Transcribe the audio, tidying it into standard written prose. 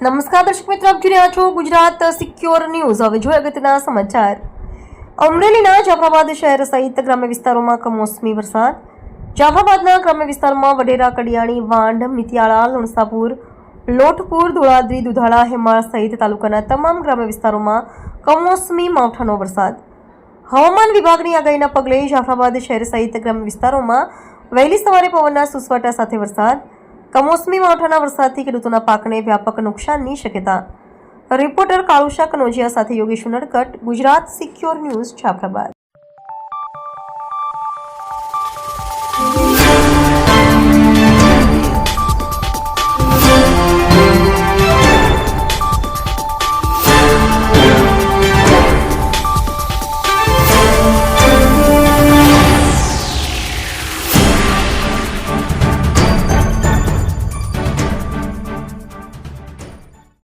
નમસ્કાર દર્શક મિત્રો, આપ જોઈ રહ્યા છો ગુજરાત સિક્યોર ન્યૂઝ। હવે જોઈએ અગત્યના સમાચાર। અમરેલીના જાફરાબાદ શહેર સહિત ગ્રામ્ય વિસ્તારોમાં કમોસમી વરસાદ। જાફરાબાદના ગ્રામ્ય વિસ્તારમાં વડેરા, કડિયાણી, વાંઢ, મિતિયાળા, લુણસાપુર, લોટપુર, ધોળાદ્રી, દુધાળા, હેમાળ સહિત તાલુકાના તમામ ગ્રામ્ય વિસ્તારોમાં કમોસમી માવઠાનો વરસાદ। હવામાન વિભાગની આગાહીના પગલે જાફરાબાદ શહેર સહિત ગ્રામ્ય વિસ્તારોમાં વહેલી સવારે પવનના સુસવાટા સાથે વરસાદ। કમોસમી માવઠાના વરસાદથી ખેડૂતોના પાકને વ્યાપક નુકસાનની શક્યતા। રિપોર્ટર કાળુશા કનોજિયા સાથે યોગેશ ઉનડકટ, ગુજરાત સિક્યોર ન્યૂઝ, જાફરાબાદ।